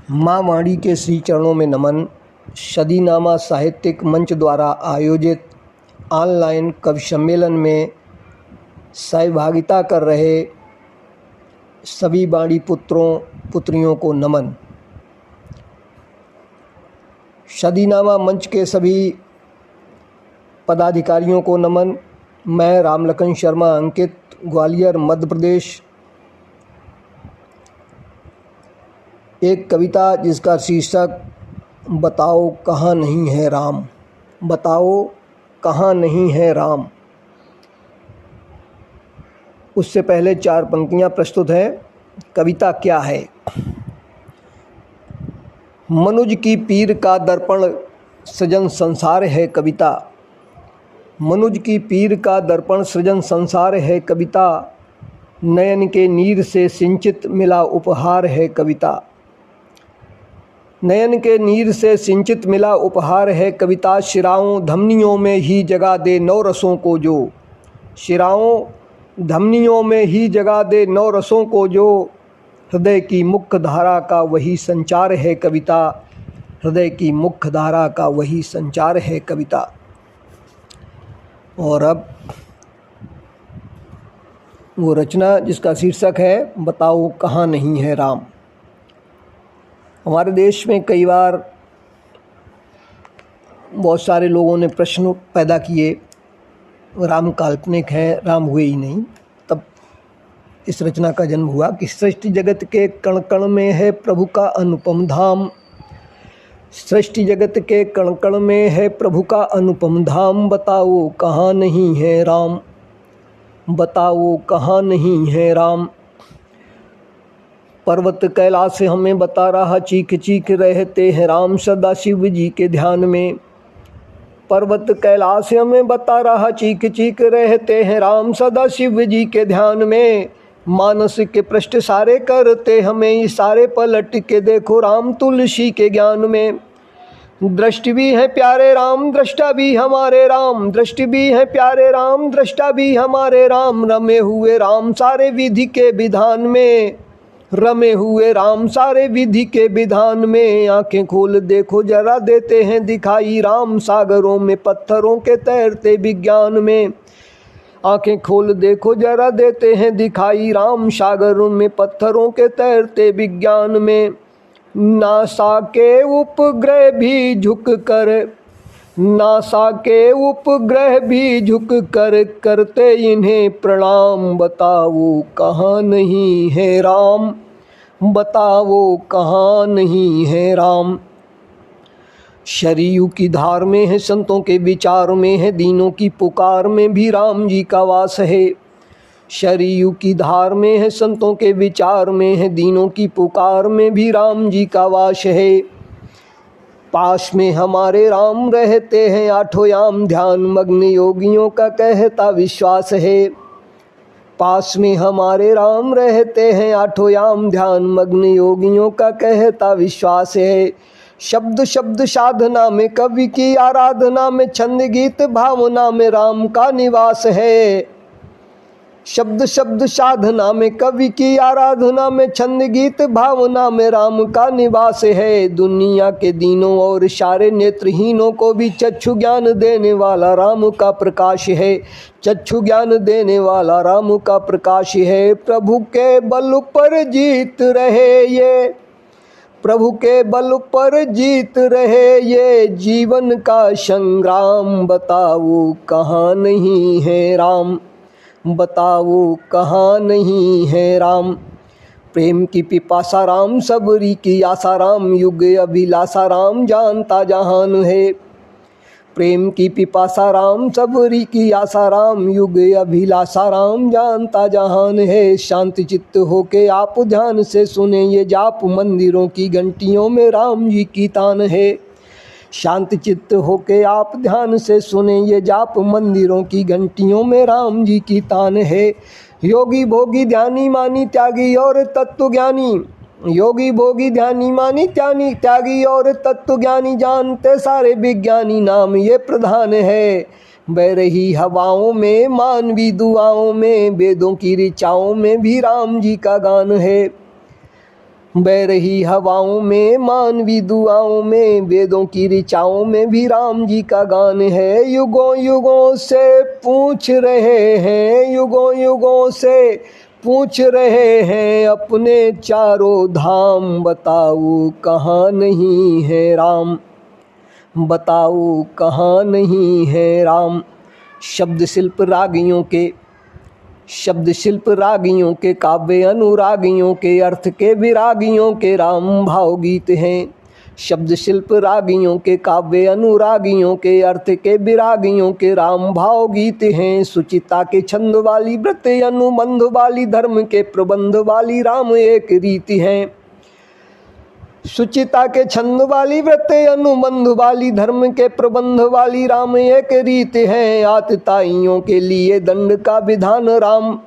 माँ वाणी के श्री चरणों में नमन। सदीनामा साहित्यिक मंच द्वारा आयोजित ऑनलाइन कवि सम्मेलन में सहभागिता कर रहे सभी वाणी पुत्रों पुत्रियों को नमन। सदीनामा मंच के सभी पदाधिकारियों को नमन। मैं रामलखन शर्मा अंकित, ग्वालियर मध्य प्रदेश। एक कविता जिसका शीर्षक बताओ कहाँ नहीं है राम। बताओ कहाँ नहीं है राम। उससे पहले चार पंक्तियाँ प्रस्तुत हैं। कविता क्या है? मनुज की पीर का दर्पण सृजन संसार है कविता। मनुज की पीर का दर्पण सृजन संसार है कविता। नयन के नीर से सिंचित मिला उपहार है कविता। नयन के नीर से सिंचित मिला उपहार है कविता। शिराओं धमनियों में ही जगा दे नौ रसों को जो। शिराओं धमनियों में ही जगा दे नौ रसों को जो। हृदय की मुख्य धारा का वही संचार है कविता। हृदय की मुख्य धारा का वही संचार है कविता। और अब वो रचना जिसका शीर्षक है बताओ कहाँ नहीं है राम। हमारे देश में कई बार बहुत सारे लोगों ने प्रश्न पैदा किए, राम काल्पनिक है, राम हुए ही नहीं। तब इस रचना का जन्म हुआ कि सृष्टि जगत के कण कण में है प्रभु का अनुपम धाम। सृष्टि जगत के कण कण में है प्रभु का अनुपम धाम। बताओ कहाँ नहीं है राम। बताओ कहाँ नहीं है राम। पर्वत कैलाश हमें बता रहा चीख चीख रहते हैं राम सदा शिव जी के ध्यान में। पर्वत कैलाश हमें बता रहा चीख चीख रहते हैं राम सदा शिव जी के ध्यान में। मानस के पृष्ठ सारे करते हमें इशारे पलट के देखो राम तुलसी के ज्ञान में। दृष्टि भी है प्यारे राम दृष्टा भी हमारे राम। दृष्टि भी है प्यारे राम दृष्टा भी हमारे राम। रमे हुए राम सारे विधि के विधान में। रमे हुए राम सारे विधि के विधान में। आंखें खोल देखो जरा देते हैं दिखाई राम सागरों में पत्थरों के तैरते विज्ञान में। आंखें खोल देखो जरा देते हैं दिखाई राम सागरों में पत्थरों के तैरते विज्ञान में। नासा के उपग्रह भी झुक कर नासा के उपग्रह भी झुक कर करते इन्हें प्रणाम। बताओ कहाँ नहीं है राम। बताओ कहाँ नहीं है राम। शरीयु की धार में है संतों के विचार में है दीनों की पुकार में भी राम जी का वास है। शरीयु की धार में है संतों के विचार में है दीनों की पुकार में भी राम जी का वास है। पास में हमारे राम रहते हैं आठों याम ध्यान मग्न योगियों का कहता विश्वास है। पास में हमारे राम रहते हैं आठों याम ध्यान मग्न योगियों का कहता विश्वास है। शब्द शब्द साधना में कवि की आराधना में छंद गीत भावना में राम का निवास है। शब्द शब्द साधना में कवि की आराधना में छंद गीत भावना में राम का निवास है। दुनिया के दीनों और सारे नेत्रहीनों को भी चक्षु ज्ञान देने वाला राम का प्रकाश है। चक्षु ज्ञान देने वाला राम का प्रकाश है। प्रभु के बल पर जीत रहे ये। प्रभु के बल पर जीत रहे ये जीवन का संग्राम। बताओ कहाँ नहीं है राम। बताओ कहाँ नहीं है राम। प्रेम की पिपासा राम सबरी की आशा राम युग अभिलाषा राम जानता जहान है। प्रेम की पिपासा राम सबरी की आशा राम युग अभिलाषा राम जानता जहान है। शांति चित्त होके आप ध्यान से सुने ये जाप मंदिरों की घंटियों में राम जी की तान है। शांत चित्त होके आप ध्यान से सुने ये जाप मंदिरों की घंटियों में राम जी की तान है। योगी भोगी ध्यानी मानी त्यागी और तत्व ज्ञानी। योगी भोगी ध्यानी मानी त्यागी और तत्व ज्ञानी जानते सारे विज्ञानी नाम ये प्रधान है। बह रही हवाओं में मानवी दुआओं में वेदों की ऋचाओं में भी राम जी का गान है। बह रही हवाओं में, मानवी दुआओं में, वेदों की ऋचाओं में भी राम जी का गान है। युगों युगों से पूछ रहे हैं, युगों युगों से पूछ रहे हैं अपने चारों धाम, बताओ कहाँ नहीं है राम, बताओ कहाँ नहीं है राम। शब्द शिल्प रागियों के, शब्द शिल्प रागियों के, काव्य अनुरागियों के, अर्थ के विरागियों के राम भाव गीत हैं। शब्द शिल्प रागियों के, काव्य अनुरागियों के, अर्थ के विरागियों के राम भाव गीत हैं। सुचिता के छंद वाली, व्रत अनुबंध वाली, धर्म के प्रबंध वाली राम एक रीति हैं। सुचिता के छंद वाली, व्रत अनुबंध वाली, धर्म के प्रबंध वाली राम एक रीत है। आतताइयों के लिए दंड का विधान राम,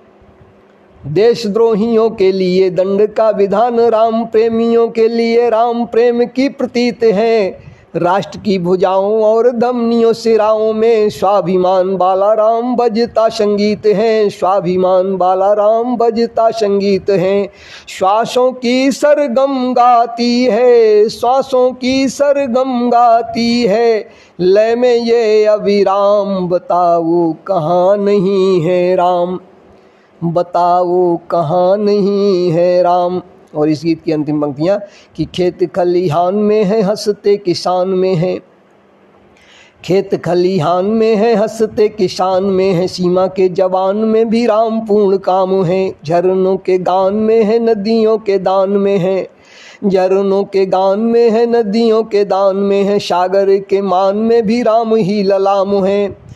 देशद्रोहियों के लिए दंड का विधान राम, प्रेमियों के लिए राम प्रेम की प्रतीत है। राष्ट्र की भुजाओं और धमनियों सिराओं में स्वाभिमान वाला राम बजता संगीत है, स्वाभिमान वाला राम बजता संगीत है। श्वासों की सरगम गाती है, श्वासों की सरगम गाती है, लय में ये अविराम, बताओ कहाँ नहीं है राम, बताओ कहाँ नहीं है राम। और इस गीत की अंतिम पंक्तियाँ कि खेत खलिहान में है, हंसते किसान में है, खेत खलिहान में है, हंसते किसान में है, सीमा के जवान में भी राम पूर्ण काम है। झरनों के गान में है, नदियों के दान में है, झरनों के गान में है, नदियों के दान में है, सागर के मान में भी राम ही ललाम है।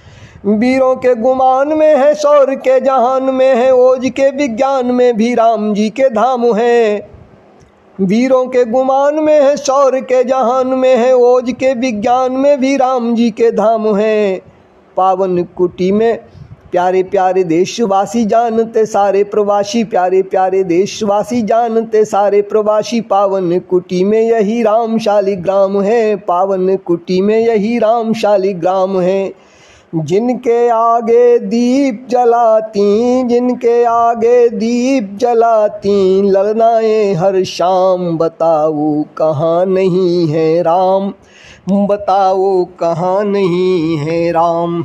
वीरों के गुमान में है, शौर्य के जहान में है, ओज के विज्ञान में भी राम जी के धाम है। वीरों के गुमान में है, शौर्य के जहान में है, ओज के विज्ञान में भी राम जी के धाम है। पावन कुटी में प्यारे प्यारे देशवासी जानते सारे प्रवासी, प्यारे प्यारे देशवासी जानते सारे प्रवासी, पावन कुटी में यही राम शालिग्राम है, पावन कुटी में यही राम शालिग्राम है। जिनके आगे दीप जलाती, जिनके आगे दीप जलाती, ललनाएं हर शाम, बताओ कहाँ नहीं है राम, बताओ कहाँ नहीं है राम।